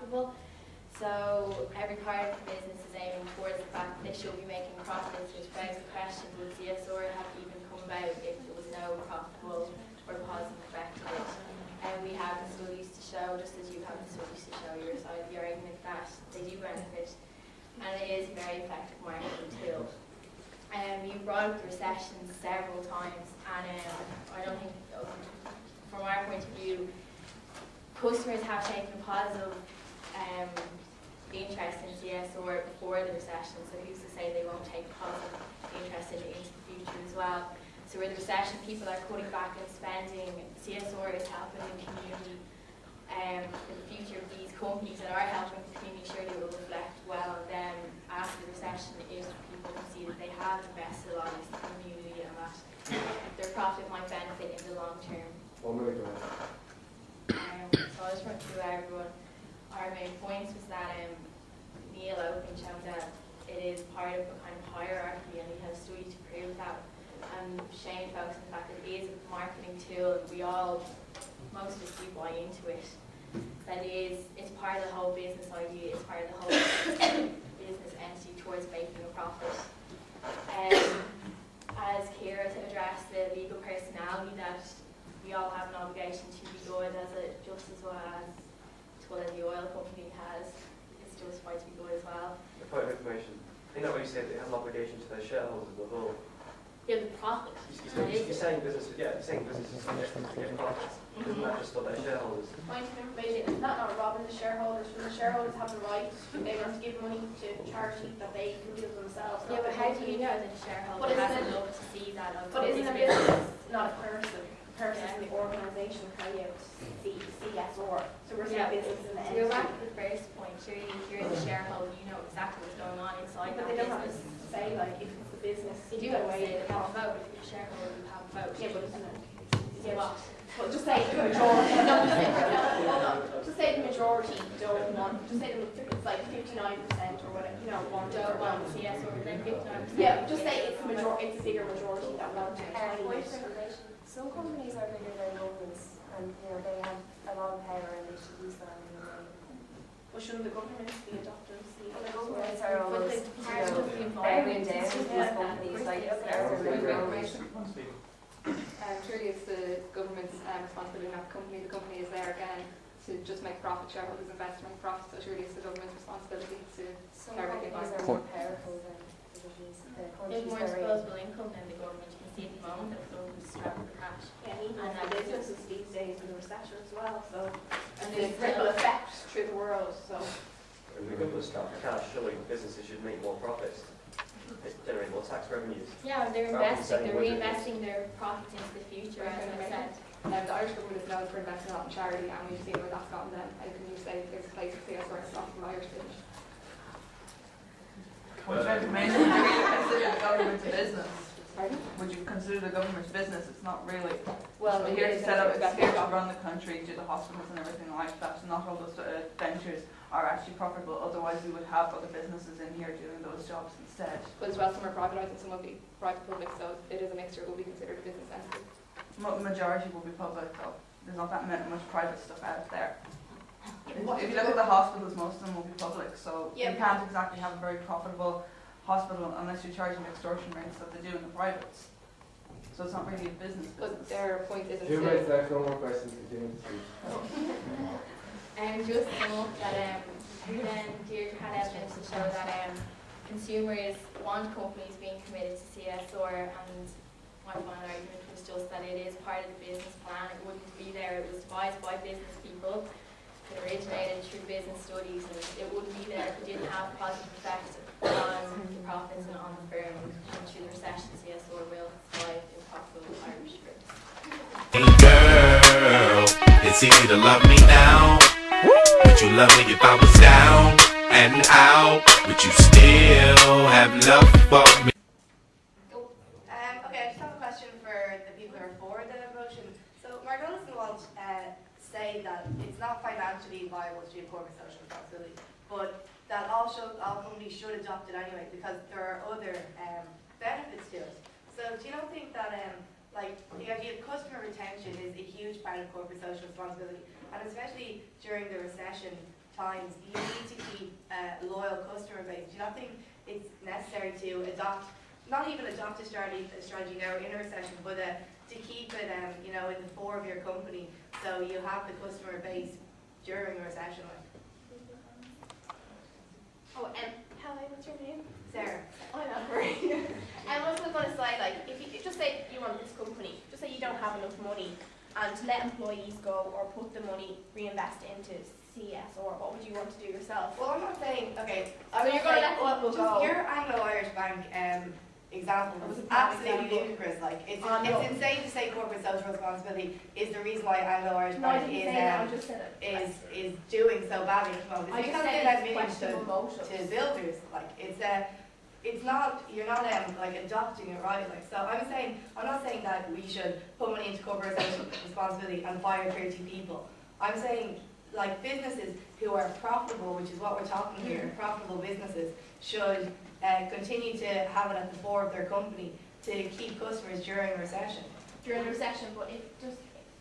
profitable. So every part of the business is aiming towards the fact that they should be making profits, which begs the question, would CSR have even come about if there was no profitable or positive effect of it? And we have the studies to show, just as you have the studies to show your side of the argument, that they do benefit, and it is a very effective marketing tool. You brought up the recession several times, and I don't think, from our point of view, customers have taken a positive interest in CSR before the recession, so who's to say they won't take a positive interest in it into the future as well. So with the recession, people are cutting back on spending. CSR is helping the community. The future of these companies that are helping the community surely will reflect well on them after the recession if people can see that they have invested a lot in the community and that their profit might benefit in the long term. So I'll just run through everyone. Our main points was that Neil Oaken showed that it is part of a kind of hierarchy, and he has studies to prove that. And Shane focused on the fact that it is a marketing tool, and most of us do buy into it. That it's part of the whole business idea, it's part of the whole business entity towards making a profit. As Kira addressed the legal personality, that we all have an obligation to be good just as well as the oil company has. It's justified to be good as well. A point of information. I think that what you said, they have an obligation to their shareholders as well. Yeah, the profit. You're saying business, yeah, you're saying businesses to get profits. Isn't that just for their shareholders? Point of information, it's not robbing the shareholders. When the shareholders have the right, they want to give money to charity that they can do themselves. Yeah, but how do you know that a shareholder hasn't looked to see that? But isn't a business not a person? Person in the organisation carry out CSR. So we're saying business in the entity. You're back to the first point. Sure, you're the shareholder, you know exactly what's going on inside that business. But they don't have to say, like, if it's the business. You do have to say they have a vote. If you're a shareholder, you have a vote. Yeah, but isn't it? Yeah, what? Well, just say the majority. Hold on. Just say the majority don't want. Just say it's like 59% or whatever. You know, don't want CSR. Then 59%. Yeah, just say it's majority. It's a bigger majority that want it. Some companies are bigger than governments, and they have a lot of power, and they should use that in a way. Well, shouldn't the governments be adopting Well, the governments are almost bearing down these companies, like surely it's the government's responsibility, not the company. The company is there again to just make profit. Shareholders invest to make profit, so surely it's the government's responsibility to carry out the companies are more powerful than divisions. There's more disposable income than the government. You can see at the moment that the government's strapped for cash. Yeah, and that businesses these days in the recession as well. So and there's ripple effects through the world. So if the government's strapped for cash, surely businesses should make more profits. Generate more tax revenues. Yeah, they're investing. They're reinvesting their profits into the future, as I said. The Irish government is known for investing a lot in charity, and we've seen where that's gotten them. How can you say there's a place for CSR and stuff from Irish business? Would you consider the government's business? Pardon? Would you consider the government's business? It's not really. Well, we're here to set up, it's here to run the country, do the hospitals and everything like that. Not all those ventures are actually profitable. Otherwise, we would have other businesses in here doing those jobs instead. But as well, some are privatised and some will be private public, so it is a mixture. It will be considered a business entity. Majority will be public, though. There's not that much private stuff out there. If you look at the hospitals, most of them will be public, so you can't exactly have a very profitable hospital unless you're charging extortion rates that they do in the privates. So it's not really a business. But their point is, 2 minutes left, no more questions. Just to note that then Deirdre had evidence to show that consumers want companies being committed to CSR, and my final argument was just that it is part of the business plan. It wouldn't be there. It was devised by business people. It originated through business studies, and it wouldn't be there if it didn't have a positive effect on the profits and on the firm. And through the recession, CSR will thrive in profitable Irish firms. Hey girl, it's easy to love me now. Would you love me if I was down and out? Would you still have love for me? Okay, I just have a question for the people who are for the motion. So Margot doesn't want say that it's not financially viable to do corporate social responsibility, but that all companies should adopt it anyway because there are other benefits to it. So do you not think that like the idea of customer retention is a huge part of corporate social responsibility, and especially during the recession, times, you need to keep a loyal customer base. Do you not think it's necessary to adopt, not even adopt a strategy now in a recession, but to keep it, you know, in the fore of your company, so you have the customer base during a recession? Like. Oh, Kelly, what's your name? Sarah. I know, Marie. And I was going to say, like, if you just say you run this company, just say you don't have enough money, and let employees go or put the money, reinvest into CSR, what would you want to do yourself? Well, I'm not saying, okay, So you're going to let people go. Your Anglo-Irish Bank example was was a absolutely example. ludicrous. Like, it's No. insane to say corporate social responsibility is the reason why Anglo-Irish No, I Bank didn't say that, I just said it. is doing so badly at the moment. I It's just because said they lend it's millions questionable motives. to builders. Like, it's not, you're not like adopting it right. Like, so I'm not saying that we should put money into corporate social responsibility and fire 30 people. I'm saying, like, businesses who are profitable, which is what we're talking here, profitable businesses should continue to have it at the fore of their company to keep customers during a recession. During the recession, but if just,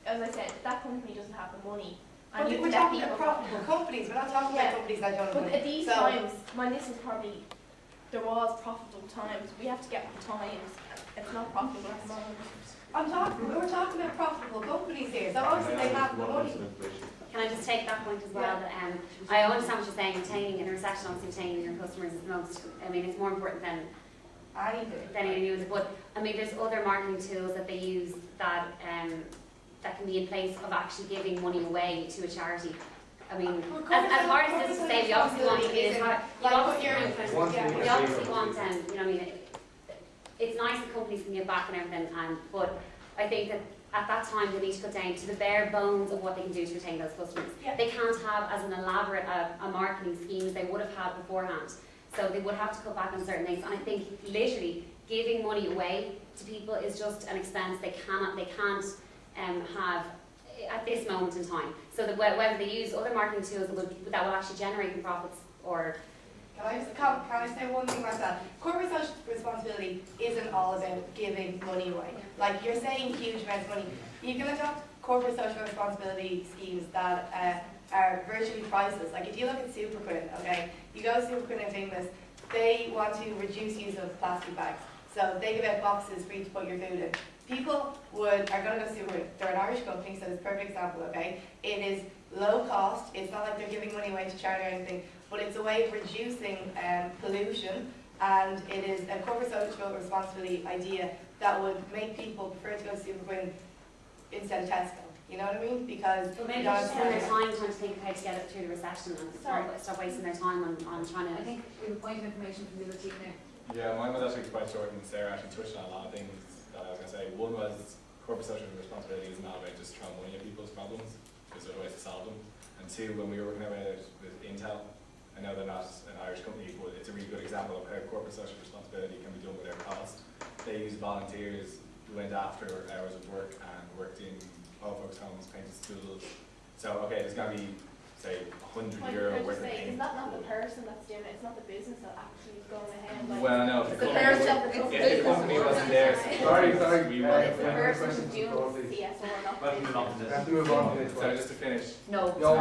as I said, if that company doesn't have the money, and But you we're let talking people about profitable companies, we're not talking about companies that don't have But money. at these So- times, when this is probably, there was profitable times, we have to get with the times. It's not profitable at the moment. We're talking about profitable companies here, so obviously they have the money. Can I just take that point as well? I understand what you're saying, retaining in a recession, obviously retaining your customers is the most, I mean, it's more important than any news. But I mean, there's other marketing tools that they use that that can be in place of actually giving money away to a charity. I mean, as hard as it is to say, we obviously want to be as hard. We obviously want, you know, I mean, it's nice that companies can give back and everything, but I think that at that time they need to cut down to the bare bones of what they can do to retain those customers. They can't have as an elaborate a marketing scheme as they would have had beforehand. So they would have to cut back on certain things. And I think literally giving money away to people is just an expense they can't have at this moment in time. So that whether they use other marketing tools that will actually generate them profits or. Can I say one thing about that? Corporate social responsibility isn't all about giving money away. Like, you're saying huge amounts of money. You can adopt corporate social responsibility schemes that are virtually priceless. Like, if you look at Superquinn, okay, you go to Superquinn and Famous, they want to reduce use of plastic bags. So they give out boxes for you to put your food in. People are going to go Superquinn. They're an Irish company, so it's a perfect example, okay? It is low cost. It's not like they're giving money away to charity or anything, but it's a way of reducing pollution, and it is a corporate social responsibility idea that would make people prefer to go to Superquinn instead of Tesco. You know what I mean? Because well, maybe they should spend their time trying to think of how to get it through the recession and stop wasting their time on trying to. I think we have a point of information from the other team there. Yeah, mine was actually quite short, and Sarah actually touched on a lot of things that I was going to say. One was corporate social responsibility is not about just throwing money at people's problems. There's other ways to solve them. And two, when we were working about it with Intel, I know they're not an Irish company, but it's a really good example of how corporate social responsibility can be done without cost. They used volunteers who went after hours of work and worked in old folks' homes, painted schools. So, okay, there's going to be, say, €100 worth of paint. Is that not the person that's doing it? It's not the business that actually is going ahead. Like, well, no, if the company wasn't there, sorry, we were. It's the person who's doing CSR, not the business. Have to move on to this one. So just to finish. No. No.